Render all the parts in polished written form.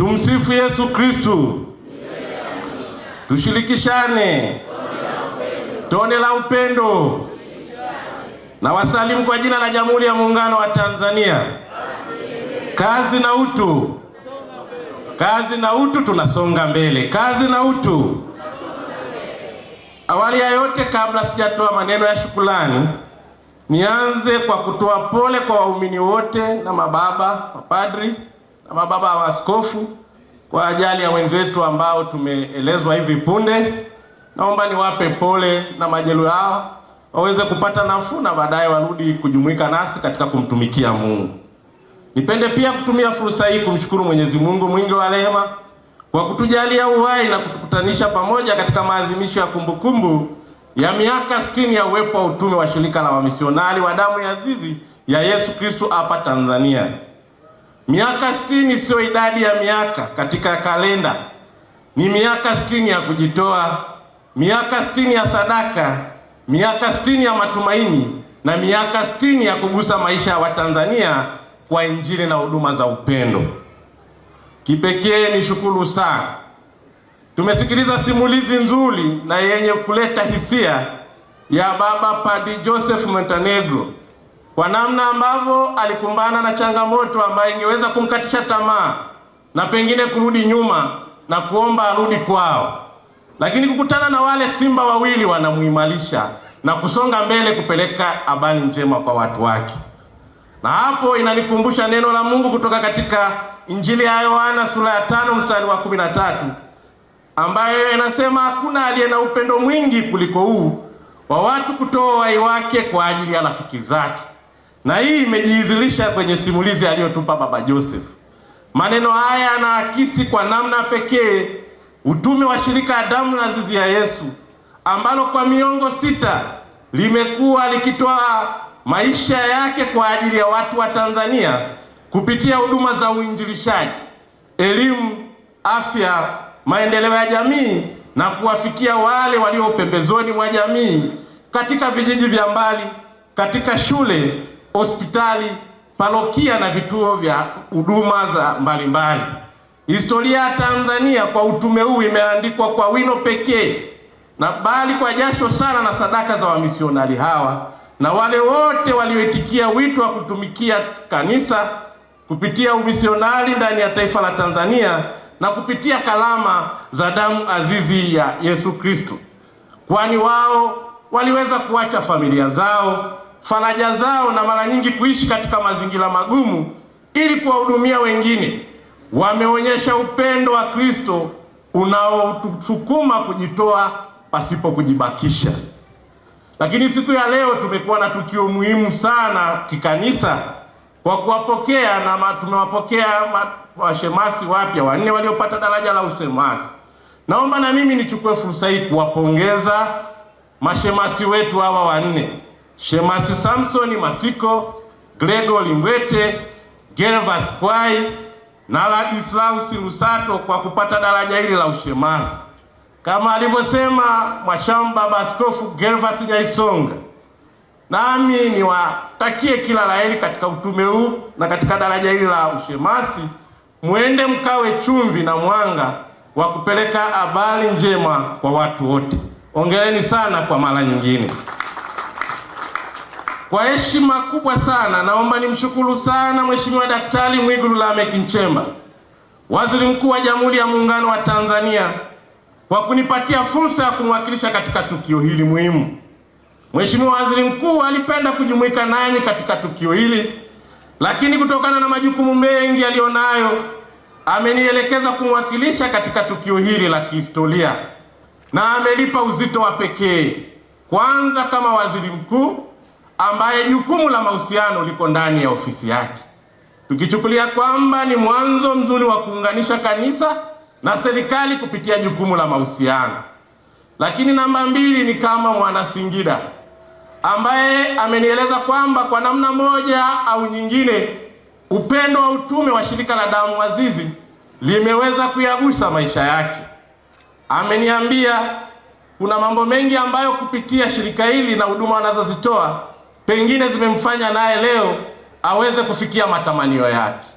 Tumsifu Yesu Kristo. Tushirikishane tone la upendo. Na wasalimu kwa jina la Jamhuri ya Muungano wa Tanzania. Kazi na utu. Kazi na utu, tunasonga mbele. Kazi na utu. Awali ya yote, kabla sijatoa maneno ya shukrani, nianze kwa kutoa pole kwa waumini wote na mababa, mapadri na mababa wa askofu kwa ajali ya wenzetu ambao tumeelezwa hivi punde. Naomba niwape pole na majeruhi hao waweze kupata nafuu na baadaye warudi kujumuika nasi katika kumtumikia Mungu. Nipende pia kutumia fursa hii kumshukuru Mwenyezi Mungu mwingi wa rehema kwa kutujalia uhai na kutukutanisha pamoja katika maadhimisho ya kumbukumbu ya miaka 60 ya uwepo wa utume wa shirika la wamisionari wa damu ya azizi ya Yesu Kristo hapa Tanzania. Miaka 60 sio idadi ya miaka katika kalenda. Ni miaka 60 ya kujitoa, miaka 60 ya sadaka, miaka 60 ya matumaini na miaka 60 ya kugusa maisha ya Watanzania kwa injili na huduma za upendo. Kipekee ni shukuru sana. Tumesikiliza simulizi nzuri na yenye kuleta hisia ya Baba Padre Joseph Montenegro kwa namna ambavyo alikumbana na changamoto ambayo ingeweza kumkatisha tamaa na pengine kurudi nyuma na kuomba arudi kwao. Lakini kukutana na wale simba wawili wanamuimarisha na kusonga mbele kupeleka habari njema kwa watu wake. Na hapo inanikumbusha neno la Mungu kutoka katika Injili ya Yohana sura ya 5 mstari wa 13 ambayo inasema, hakuna aliye na upendo mwingi kuliko huu wa watu kutoa uhai wake kwa ajili ya rafiki zake. Na hii imejiizilisha kwenye simulizi aliyotupa Baba Joseph. Maneno haya yanaakisi kwa namna pekee utume wa shirika la damu na azizi ya Yesu ambalo kwa miongo 6 limekuwa likitoa maisha yake kwa ajili ya watu wa Tanzania kupitia huduma za uinjilishaji, elimu, afya, maendeleo ya jamii na kuwafikia wale walio pembezoni mwa jamii katika vijiji vya mbali, katika shule, hospitali, parokia na vituo vya huduma za mbalimbali. Historia ya Tanzania kwa utume huu imeandikwa kwa wino pekee na bali kwa jasho sana na sadaka za wamisionari hawa na wale wote walioitikia wito wa kutumikia kanisa kupitia umisionari ndani ya taifa la Tanzania na kupitia kalama za damu azizi ya Yesu Kristo. Kwani wao waliweza kuacha familia zao, faraja zao na mara nyingi kuishi katika mazingira magumu ili kuwahudumia wengine. Wameonyesha upendo wa Kristo unaotusukuma kujitoa pasipo kujibakisha. Lakini siku ya leo tumekuwa na tukio muhimu sana kikanisa kwa kuwapokea na tumewapokea washemasi wapya 4 waliopata daraja la ushemasi. Naomba na mimi nichukue fursa hii kuwapongeza mashemasi wetu hawa 4. Shemasi Samson Masiko, Gregory Mbwete, Gervas Kwai na Ladislaus Lusato kwa kupata daraja hili la ushemasi. Kama alivyosema Mwashamba Baba Askofu Gervas Nyaisonga, nami niwatakie kila laheri katika utume huu na katika daraja hili la ushemasi. Muende mkawe chumvi na mwanga wa kupeleka habari njema kwa watu wote. Hongereni sana kwa mara nyingine. Kwa heshima kubwa sana naomba nimshukuru sana Mheshimiwa Daktari Mwigulu Lameck Nchemba, Waziri Mkuu wa Jamhuri ya Muungano wa Tanzania, kwa kunipatia fursa ya kumwakilisha katika tukio hili muhimu. Mheshimiwa Waziri Mkuu alipenda kujumuika nanyi katika tukio hili, lakini kutokana na majukumu mengi alionayo amenielekeza kumwakilisha katika tukio hili la kihistoria na amelipa uzito wa pekee. Kwanza kama Waziri Mkuu ambaye jukumu la mahusiano liko ndani ya ofisi yake, tukichukulia kwamba ni mwanzo mzuri wa kuunganisha kanisa na serikali kupitia jukumu la mahusiano. Lakini namba 2 ni kama mwana Singida ambaye amenieleza kwamba kwa namna moja au nyingine upendo wa utume wa shirika la damu azizi limeweza kuyagusa maisha yake. Ameniambia kuna mambo mengi ambayo kupitia shirika hili na huduma wanazozitoa pengine zimemfanya naye leo aweze kufikia matamanio yake.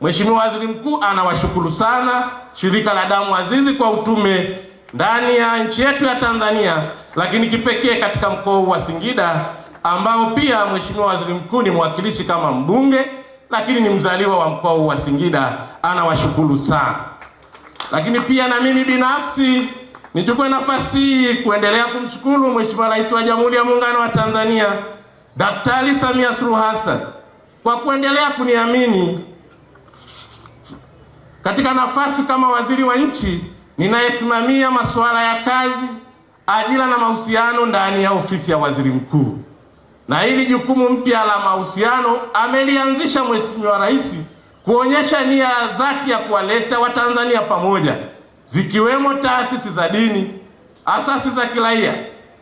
Mheshimiwa Waziri Mkuu anawashukuru sana Shirika la Damu Azizi kwa utume ndani ya nchi yetu ya Tanzania, lakini kipekee katika mkoa wa Singida ambao pia Mheshimiwa Waziri Mkuu ni mwakilishi kama mbunge, lakini ni mzaliwa wa mkoa wa Singida. Anawashukuru sana. Lakini pia na mimi binafsi nichukue nafasi hii kuendelea kumshukuru Mheshimiwa Rais wa Jamhuri ya Muungano wa Tanzania Daktari Samia Suluhu Hassan kwa kuendelea kuniamini katika nafasi kama waziri wa nchi ninayesimamia masuala ya kazi, ajira na mahusiano ndani ya ofisi ya Waziri Mkuu. Na hili jukumu mpya la mahusiano amelianzisha Mheshimiwa Rais kuonyesha nia zake ya kuwaleta Watanzania pamoja, zikiwemo taasisi za dini, asasi za kiraia,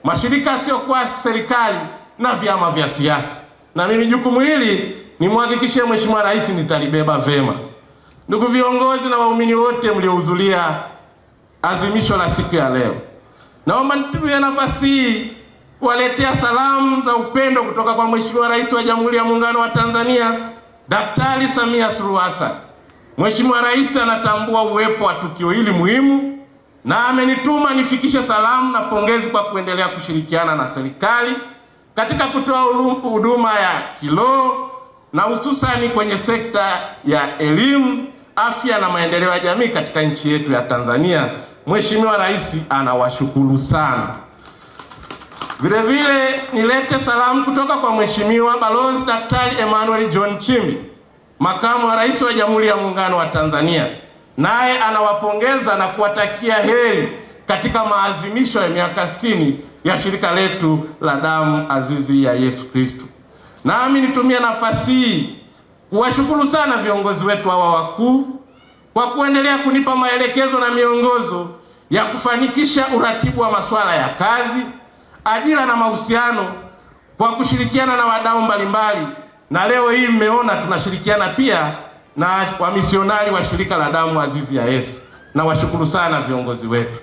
mashirika yasiyokuwa serikali na vyama vya siasa. Na mimi jukumu hili nimhakikishie Mheshimiwa Rais nitalibeba vema. Ndugu viongozi na waumini wote mliohudhuria adhimisho la siku ya leo, naomba nitumie nafasi hii kuwaletea salamu za upendo kutoka kwa Mheshimiwa Rais wa Jamhuri ya Muungano wa Tanzania Daktari Samia Suluhu Hassan. Mheshimiwa Rais anatambua uwepo wa tukio hili muhimu na amenituma nifikishe salamu na pongezi kwa kuendelea kushirikiana na serikali katika kutoa huduma ya kiroho na hususani kwenye sekta ya elimu, afya na maendeleo ya jamii katika nchi yetu ya Tanzania. Mheshimiwa Rais anawashukuru sana. Vile vile nilete salamu kutoka kwa Mheshimiwa Balozi Daktari Emmanuel John Nchimbi, Makamu wa Rais wa Jamhuri ya Muungano wa Tanzania. Naye anawapongeza na kuwatakia heri katika maadhimisho ya miaka 60 ya shirika letu la Damu Azizi ya Yesu Kristo. Nami nitumie nafasi hii kuwashukuru sana viongozi wetu hawa wakuu kwa kuendelea kunipa maelekezo na miongozo ya kufanikisha uratibu wa masuala ya kazi, ajira na mahusiano kwa kushirikiana na wadau mbalimbali. Na leo hii mmeona tunashirikiana pia na wamisionari wa shirika la Damu Azizi ya Yesu. Na washukuru sana viongozi wetu.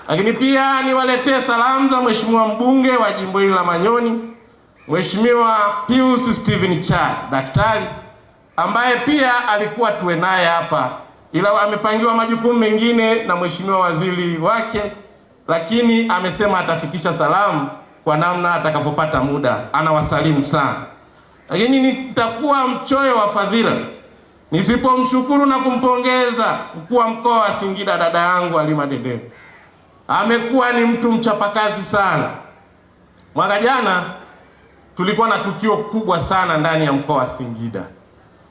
Lakini pia niwaletee salamu za Mheshimiwa mbunge wa jimbo hili la Manyoni, Mheshimiwa Pius Steven Chai daktari, ambaye pia alikuwa tuwe naye hapa ila amepangiwa majukumu mengine na Mheshimiwa waziri wake, lakini amesema atafikisha salamu kwa namna atakavyopata muda. Anawasalimu sana. Lakini nitakuwa mchoyo wa fadhila nisipomshukuru na kumpongeza mkuu wa mkoa wa Singida dada yangu Halima Dede. Amekuwa ni mtu mchapakazi sana. Mwaka jana tulikuwa na tukio kubwa sana ndani ya mkoa wa Singida.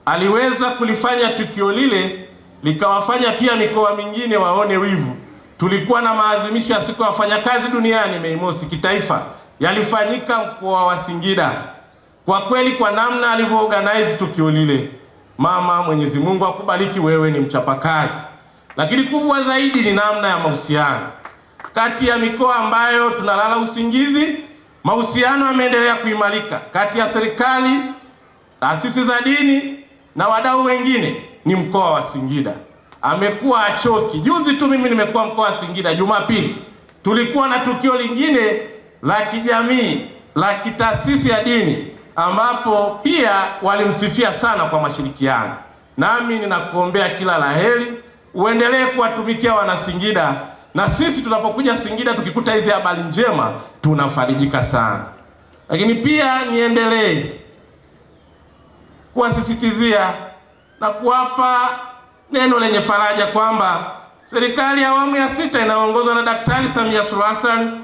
Aliweza kulifanya tukio lile likawafanya pia mikoa mingine waone wivu. Tulikuwa na maadhimisho ya siku ya wafanyakazi duniani Mei Mosi kitaifa, yalifanyika mkoa wa Singida. Kwa kweli kwa namna alivyoorganize tukio lile, mama, Mwenyezi Mungu akubariki, wewe ni mchapakazi. Lakini kubwa zaidi ni namna ya mahusiano kati ya mikoa ambayo tunalala usingizi. Mahusiano yameendelea kuimarika kati ya serikali, taasisi za dini na wadau wengine. Ni mkoa wa Singida amekuwa achoki. Juzi tu mimi nimekuwa mkoa wa Singida Jumapili, tulikuwa na tukio lingine la kijamii la kitaasisi ya dini ambapo pia walimsifia sana kwa mashirikiano. Nami ninakuombea kila laheri, uendelee kuwatumikia wana Singida, na sisi tunapokuja Singida tukikuta hizi habari njema tunafarijika sana. Lakini pia niendelee kuwasisitizia na kuwapa neno lenye faraja kwamba serikali ya awamu ya 6 inayoongozwa na Daktari Samia Suluhu Hassan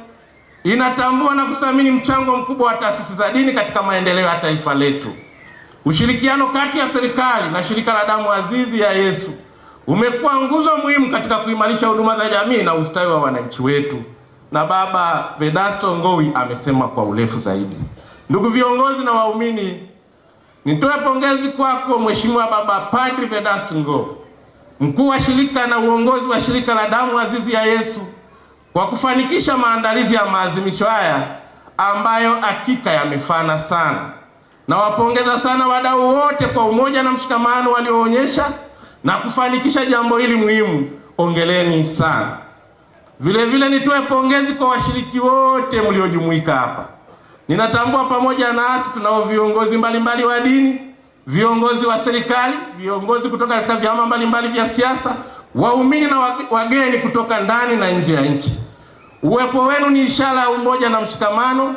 inatambua na kuthamini mchango mkubwa wa taasisi za dini katika maendeleo ya taifa letu. Ushirikiano kati ya serikali na shirika la Damu Azizi ya Yesu umekuwa nguzo muhimu katika kuimarisha huduma za jamii na ustawi wa wananchi wetu. Na Baba Vedasto Ngowi amesema kwa urefu zaidi. Ndugu viongozi na waumini, nitoe pongezi kwako Mheshimiwa Baba Padri Vedasto Ngowi, mkuu wa shirika na uongozi wa shirika la Damu Azizi ya Yesu, kwa kufanikisha maandalizi ya maadhimisho haya ambayo hakika yamefana sana. Na wapongeza sana wadau wote kwa umoja na mshikamano walioonyesha na kufanikisha jambo hili muhimu. Ongeleni sana. Vile vile nitoe pongezi kwa washiriki wote mliojumuika hapa. Ninatambua pamoja nasi tunao viongozi mbalimbali wa dini, viongozi wa serikali, viongozi kutoka katika vyama mbalimbali vya siasa, waumini na wageni kutoka ndani na nje ya nchi. Uwepo wenu ni ishara ya umoja na mshikamano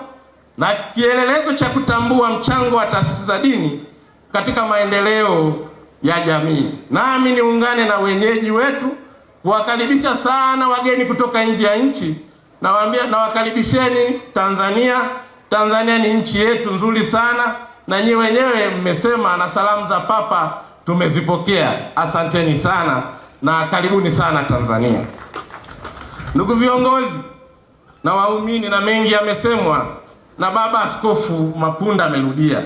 na kielelezo cha kutambua mchango wa taasisi za dini katika maendeleo ya jamii. Nami niungane na wenyeji wetu kuwakaribisha sana wageni kutoka nje ya nchi, na wakaribisheni Tanzania. Tanzania ni nchi yetu nzuri sana, na nyinyi wenyewe mmesema na salamu za Papa tumezipokea. Asanteni sana na karibuni sana Tanzania. Ndugu viongozi na waumini, na mengi yamesemwa na Baba Askofu Mapunda amerudia,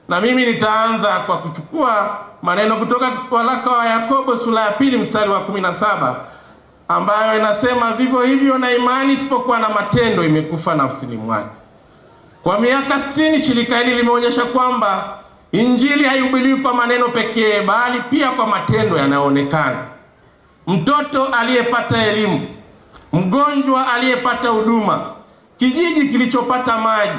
na mimi nitaanza kwa kuchukua maneno kutoka waraka wa Yakobo sura ya 2 mstari wa 17 ambayo inasema, vivyo hivyo na imani isipokuwa na matendo imekufa nafsini mwake. Kwa miaka 60 shirika hili limeonyesha kwamba Injili haihubiriwi kwa maneno pekee, bali pia kwa matendo yanayoonekana. Mtoto aliyepata elimu, mgonjwa aliyepata huduma, kijiji kilichopata maji,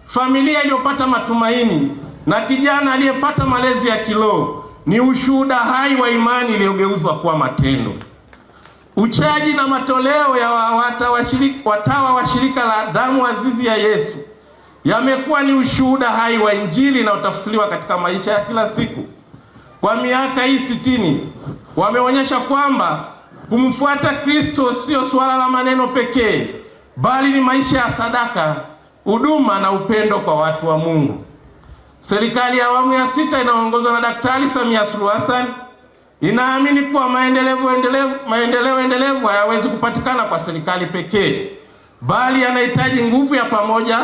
familia iliyopata matumaini, na kijana aliyepata malezi ya kiroho ni ushuhuda hai wa imani iliyogeuzwa kuwa matendo. Uchaji na matoleo ya watawa wa shirika la damu azizi ya Yesu yamekuwa ni ushuhuda hai wa Injili na utafsiriwa katika maisha ya kila siku. Kwa miaka hii 60 wameonyesha kwamba kumfuata Kristo sio swala la maneno pekee, bali ni maisha ya sadaka, huduma na upendo kwa watu wa Mungu. Serikali ya awamu ya 6 inaongozwa na Daktari Samia Suluhu Hassan inaamini kuwa maendeleo endelevu hayawezi kupatikana kwa serikali pekee, bali yanahitaji nguvu ya pamoja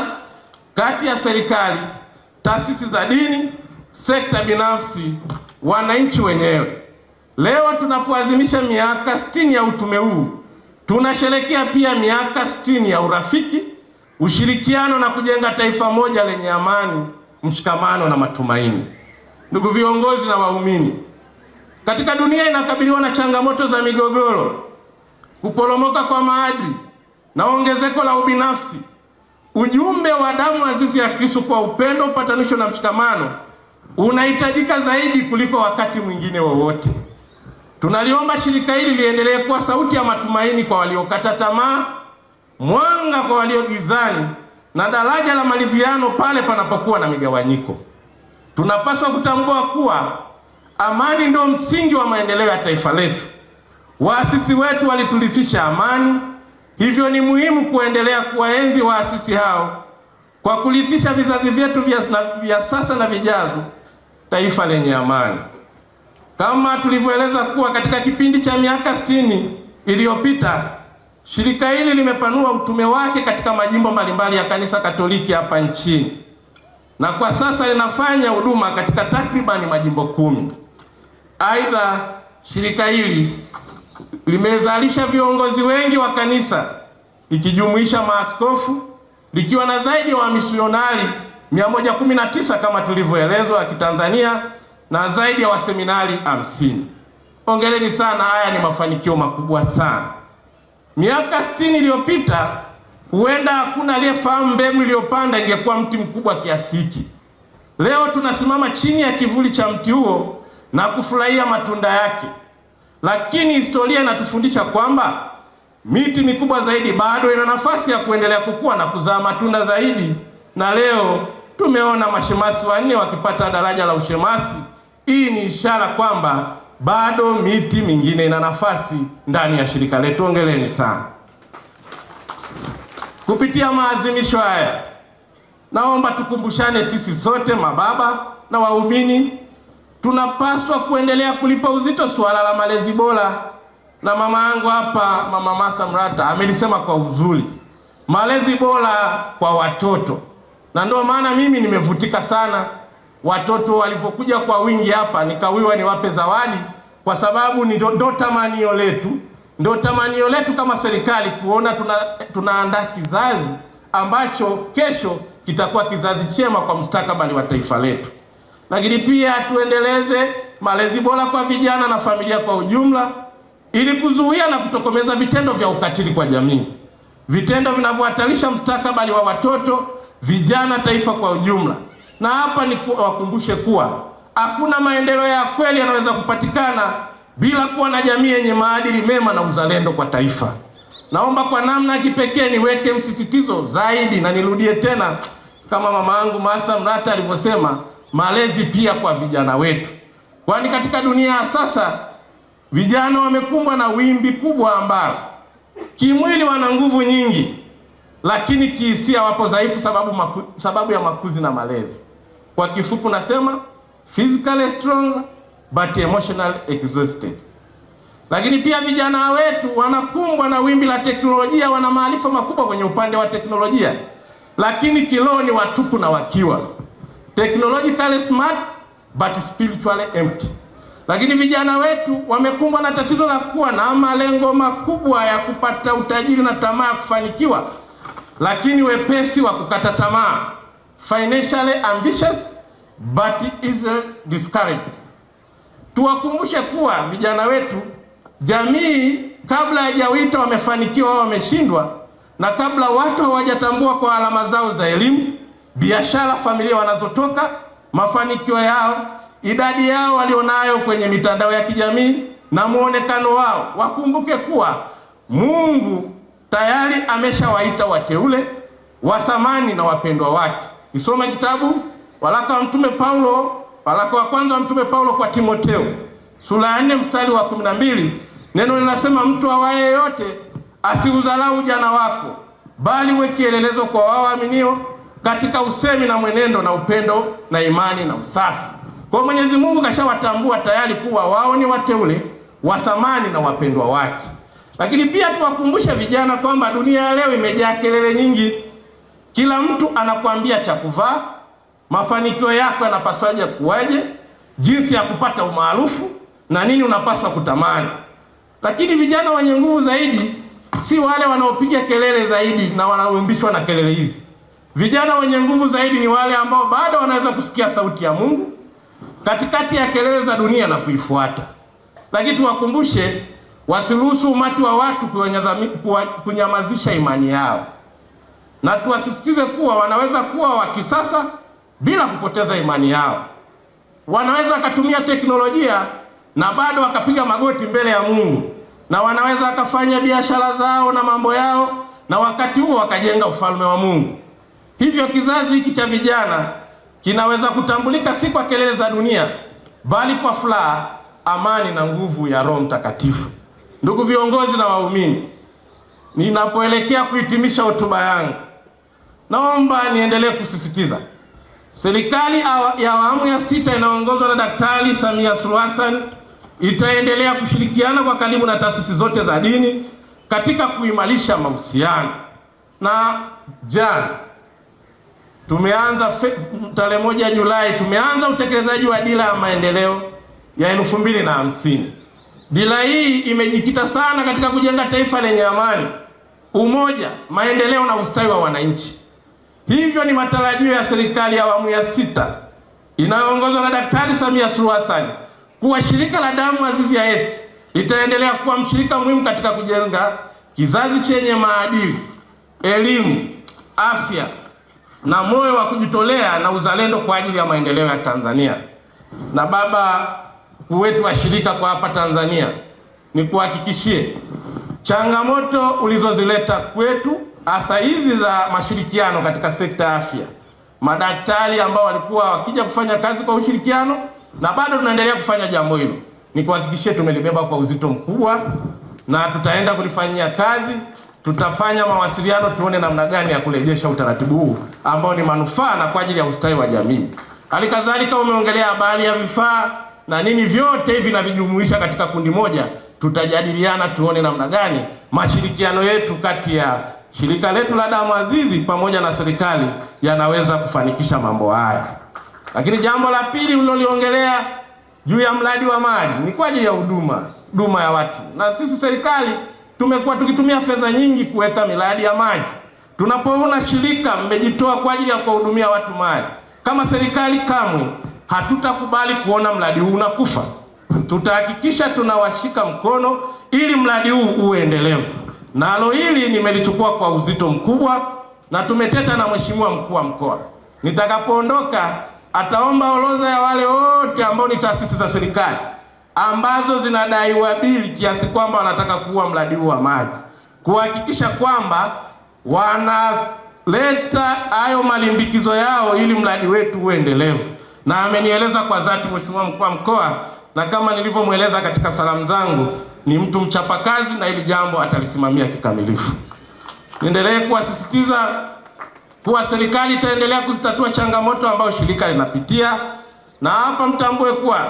kati ya serikali, taasisi za dini, sekta binafsi, wananchi wenyewe. Leo tunapoadhimisha miaka 60 ya utume huu, tunasherehekea pia miaka 60 ya urafiki, ushirikiano na kujenga taifa moja lenye amani, mshikamano na matumaini. Ndugu viongozi na waumini, katika dunia inakabiliwa na changamoto za migogoro, kuporomoka kwa maadili na ongezeko la ubinafsi. Ujumbe wa damu azizi ya Kristo kwa upendo, upatanisho na mshikamano unahitajika zaidi kuliko wakati mwingine wowote. Tunaliomba shirika hili liendelee kuwa sauti ya matumaini kwa waliokata tamaa, mwanga kwa walio gizani, na daraja la maridhiano pale panapokuwa na migawanyiko. Tunapaswa kutambua kuwa amani ndio msingi wa maendeleo ya taifa letu. Waasisi wetu walitulifisha amani, hivyo ni muhimu kuendelea kuwaenzi waasisi hao kwa kulifisha vizazi vyetu vya sasa na vijazo taifa lenye amani. Kama tulivyoeleza kuwa katika kipindi cha miaka 60 iliyopita, shirika hili limepanua utume wake katika majimbo mbalimbali ya Kanisa Katoliki hapa nchini, na kwa sasa linafanya huduma katika takribani majimbo 10. Aidha, shirika hili limezalisha viongozi wengi wa kanisa ikijumuisha maaskofu, likiwa na zaidi ya wamisionari 119 kama tulivyoelezwa wa Kitanzania na zaidi ya waseminari 50. Hongereni sana, haya ni mafanikio makubwa sana. Miaka 60 iliyopita huenda hakuna aliyefahamu mbegu iliyopanda ingekuwa mti mkubwa kiasi hiki. Leo tunasimama chini ya kivuli cha mti huo na kufurahia matunda yake. Lakini historia inatufundisha kwamba miti mikubwa zaidi bado ina nafasi ya kuendelea kukua na kuzaa matunda zaidi, na leo tumeona mashemasi 4 wakipata daraja la ushemasi. Hii ni ishara kwamba bado miti mingine ina nafasi ndani ya shirika letu. Hongereni sana. Kupitia maadhimisho haya, naomba tukumbushane sisi sote mababa na waumini, tunapaswa kuendelea kulipa uzito suala la malezi bora. Na mama yangu hapa, Mama Martha Mrata, amelisema kwa uzuri, malezi bora kwa watoto. Na ndio maana mimi nimevutika sana watoto walipokuja kwa wingi hapa, nikawiwa niwape zawadi, kwa sababu ni ndo tamanio letu. Ndio tamanio letu kama serikali kuona tunaandaa kizazi ambacho kesho kitakuwa kizazi chema kwa mustakabali wa taifa letu. Lakini pia tuendeleze malezi bora kwa vijana na familia kwa ujumla, ili kuzuia na kutokomeza vitendo vya ukatili kwa jamii, vitendo vinavyohatarisha mustakabali wa watoto, vijana, taifa kwa ujumla. Na hapa ni wakumbushe kuwa hakuna maendeleo ya kweli yanaweza kupatikana bila kuwa na jamii yenye maadili mema na uzalendo kwa taifa. Naomba kwa namna kipekee niweke msisitizo zaidi na nirudie tena kama mama yangu Martha Mrata alivyosema, malezi pia kwa vijana wetu. Kwani katika dunia ya sasa vijana wamekumbwa na wimbi kubwa ambalo kimwili wana nguvu nyingi, lakini kihisia wapo dhaifu sababu ya makuzi na malezi. Kwa kifupi nasema physically strong but emotionally exhausted. Lakini pia vijana wetu wanakumbwa na wimbi la teknolojia, wana maarifa makubwa kwenye upande wa teknolojia, lakini kiroho ni watupu na wakiwa. Technologically smart but spiritually empty. Lakini vijana wetu wamekumbwa na tatizo la kuwa na malengo makubwa ya kupata utajiri na tamaa ya kufanikiwa, lakini wepesi wa kukata tamaa. Financially ambitious but easily discouraged. Tuwakumbushe kuwa vijana wetu, jamii kabla hajawita wamefanikiwa au wameshindwa, na kabla watu hawajatambua kwa alama zao za elimu, biashara, familia wanazotoka, mafanikio yao, idadi yao walionayo kwenye mitandao ya kijamii na muonekano wao, wakumbuke kuwa Mungu tayari ameshawaita wateule, wa thamani na wapendwa wake. Isome kitabu waraka wa Mtume Paulo, waraka wa kwanza wa Mtume Paulo kwa Timotheo, sura ya 4 mstari wa 12. Neno linasema, mtu awaye yote asiudharau ujana wako, bali uwe kielelezo kwa wao waaminio katika usemi na mwenendo na upendo na imani na usafi. Kwa Mwenyezi Mungu kashawatambua tayari kuwa wao ni wateule, wa thamani na wapendwa wake. Lakini pia tuwakumbushe vijana kwamba dunia ya leo imejaa kelele nyingi. Kila mtu anakuambia cha kuvaa, mafanikio yako yanapaswaje kuwaje, jinsi ya kupata umaarufu na nini unapaswa kutamani. Lakini vijana wenye nguvu zaidi si wale wanaopiga kelele zaidi na wanaumbishwa na kelele hizi. Vijana wenye nguvu zaidi ni wale ambao bado wanaweza kusikia sauti ya Mungu katikati ya kelele za dunia na kuifuata. Lakini tuwakumbushe wasiruhusu umati wa watu kunyamazisha imani yao. Na tuwasisitize kuwa wanaweza kuwa wa kisasa bila kupoteza imani yao. Wanaweza wakatumia teknolojia na bado wakapiga magoti mbele ya Mungu, na wanaweza wakafanya biashara zao na mambo yao, na wakati huo wakajenga ufalme wa Mungu. Hivyo kizazi hiki cha vijana kinaweza kutambulika si kwa kelele za dunia, bali kwa furaha, amani na nguvu ya Roho Mtakatifu. Ndugu viongozi na waumini, ninapoelekea kuhitimisha hotuba yangu, naomba niendelee kusisitiza serikali ya awamu ya 6 inaongozwa na Daktari Samia Suluhu Hassan itaendelea kushirikiana kwa karibu na taasisi zote za dini katika kuimarisha mahusiano. Na jana tumeanza tarehe 1 Julai tumeanza utekelezaji wa dira ya maendeleo ya 2050. Dira hii imejikita sana katika kujenga taifa lenye amani, umoja, maendeleo na ustawi wa wananchi. Hivyo ni matarajio ya serikali ya awamu ya 6 inayoongozwa na Daktari Samia Suluhu Hassan kuwa shirika la damu azizi ya Yesu litaendelea kuwa mshirika muhimu katika kujenga kizazi chenye maadili, elimu, afya na moyo wa kujitolea na uzalendo kwa ajili ya maendeleo ya Tanzania. Na baba wetu wa shirika kwa hapa Tanzania, ni kuhakikishie changamoto ulizozileta kwetu, hasa hizi za mashirikiano katika sekta ya afya, madaktari ambao walikuwa wakija kufanya kazi kwa ushirikiano, na bado tunaendelea kufanya jambo hilo, ni kuhakikishie tumelibeba kwa uzito mkubwa na tutaenda kulifanyia kazi. Tutafanya mawasiliano tuone namna gani ya kurejesha utaratibu huu ambao ni manufaa na kwa ajili ya ustawi wa jamii. Halikadhalika umeongelea habari ya vifaa na nini, vyote hivi na vijumuisha katika kundi moja. Tutajadiliana tuone namna gani mashirikiano yetu kati ya shirika letu la damu azizi pamoja na serikali yanaweza kufanikisha mambo haya. Lakini jambo la pili uliloliongelea juu ya mradi wa maji ni kwa ajili ya huduma ya watu. Na sisi serikali tumekuwa tukitumia fedha nyingi kuweka miradi ya maji. Tunapoona shirika mmejitoa kwa ajili ya kuhudumia watu maji, kama serikali kamwe hatutakubali kuona mradi huu unakufa. Tutahakikisha tunawashika mkono ili mradi huu uwe endelevu. Nalo hili nimelichukua kwa uzito mkubwa na tumeteta na Mheshimiwa Mkuu wa Mkoa. Nitakapoondoka ataomba orodha ya wale wote ambao ni taasisi za serikali ambazo zinadaiwa bili kiasi kwamba wanataka kuwa mradi wa maji, kuhakikisha kwamba wanaleta hayo malimbikizo yao ili mradi wetu uendelevu. Na amenieleza kwa dhati Mheshimiwa Mkuu wa Mkoa, na kama nilivyomweleza katika salamu zangu, ni mtu mchapakazi na hili jambo atalisimamia kikamilifu. Niendelee kuwasisitiza kuwa serikali itaendelea kuzitatua changamoto ambazo shirika linapitia, na hapa mtambue kuwa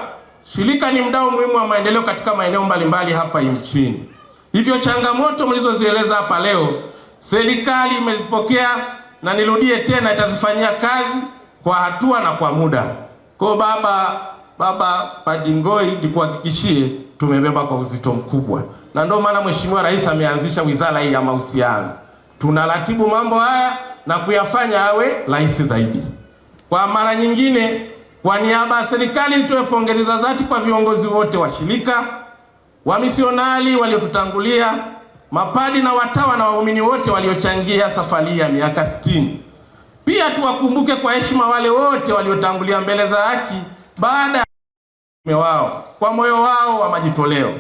shirika ni mdau muhimu wa maendeleo katika maeneo mbalimbali hapa nchini. Hivyo changamoto mlizozieleza hapa leo, serikali imezipokea na nirudie tena, itazifanyia kazi kwa hatua na kwa muda. Kwa baba Padri Ngoy, nikuhakikishie tumebeba kwa uzito mkubwa. Na ndio maana Mheshimiwa Rais ameanzisha wizara hii ya mahusiano. Tunaratibu mambo haya na kuyafanya awe rahisi zaidi. Kwa mara nyingine, kwa niaba ya serikali nitoe pongezi za dhati kwa viongozi wote wa shirika, wamisionari waliotutangulia, mapadi na watawa na waumini wote waliochangia safari ya miaka 60. Pia tuwakumbuke kwa heshima wale wote waliotangulia mbele za haki baada ya wao kwa moyo wao wa majitoleo.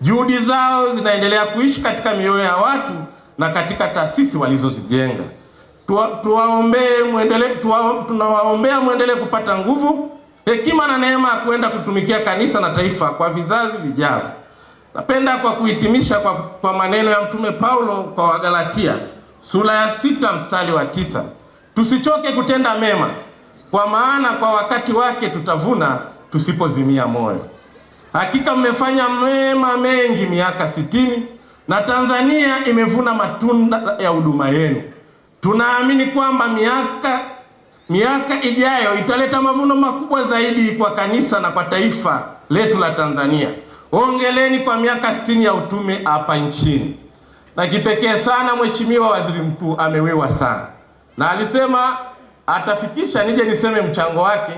Juhudi zao zinaendelea kuishi katika mioyo ya watu na katika taasisi walizozijenga. Tunawaombea muendelee kupata nguvu, hekima na neema ya kwenda kutumikia kanisa na taifa kwa vizazi vijavyo. Napenda kwa kuhitimisha kwa maneno ya Mtume Paulo kwa Wagalatia sura ya 6 mstari wa 9. Tusichoke kutenda mema, kwa maana kwa wakati wake tutavuna tusipozimia moyo. Hakika mmefanya mema mengi miaka 60 na Tanzania imevuna matunda ya huduma yenu. Tunaamini kwamba miaka ijayo italeta mavuno makubwa zaidi kwa kanisa na kwa taifa letu la Tanzania. Hongereni kwa miaka 60 ya utume hapa nchini. Na kipekee sana Mheshimiwa Waziri Mkuu amewewa sana, na alisema atafikisha nije niseme mchango wake,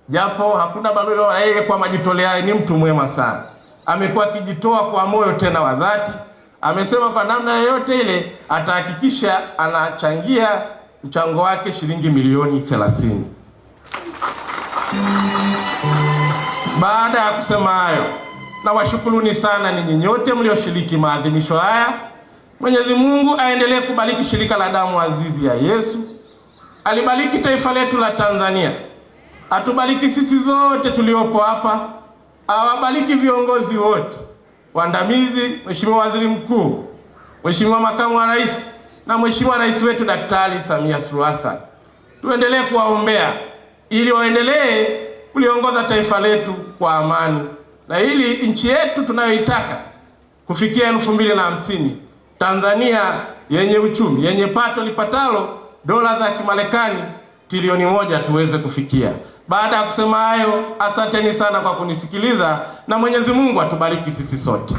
japo hakuna barua yeye kwa majitoleo. Ni mtu mwema sana, amekuwa akijitoa kwa moyo tena wa dhati. Amesema kwa namna yoyote ile atahakikisha anachangia mchango wake shilingi milioni 30. Baada ya kusema hayo, na washukuruni sana ninyi nyote mlioshiriki maadhimisho haya. Mwenyezi Mungu aendelee kubariki shirika la damu azizi ya Yesu, alibariki taifa letu la Tanzania, atubariki sisi zote tuliopo hapa, awabariki viongozi wote waandamizi, Mheshimiwa Waziri Mkuu, Mheshimiwa Makamu wa Rais na Mheshimiwa Rais wetu Daktari Samia Suluhu Hassan. Tuendelee kuwaombea ili waendelee kuliongoza taifa letu kwa amani, na ili nchi yetu tunayoitaka kufikia 2050, Tanzania yenye uchumi, yenye pato lipatalo dola za Kimarekani trilioni 1 tuweze kufikia. Baada ya kusema hayo, asanteni sana kwa kunisikiliza, na Mwenyezi Mungu atubariki sisi sote.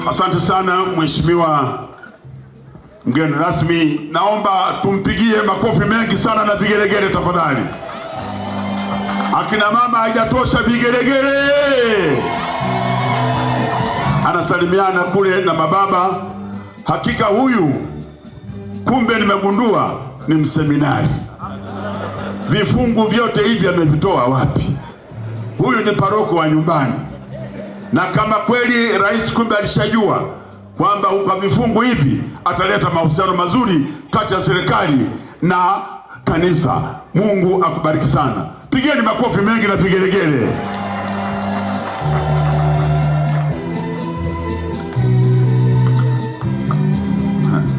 Asante sana Mheshimiwa mgeni rasmi. Naomba tumpigie makofi mengi sana na vigelegele tafadhali. Akina mama haijatosha vigelegele. Anasalimiana kule na mababa. Hakika huyu kumbe nimegundua ni mseminari. Vifungu vyote hivi amevitoa wapi? Huyu ni paroko wa nyumbani. Na kama kweli rais kumbe alishajua kwamba kwa vifungu hivi ataleta mahusiano mazuri kati ya serikali na kanisa. Mungu akubariki sana. Pigeni makofi mengi na vigelegele.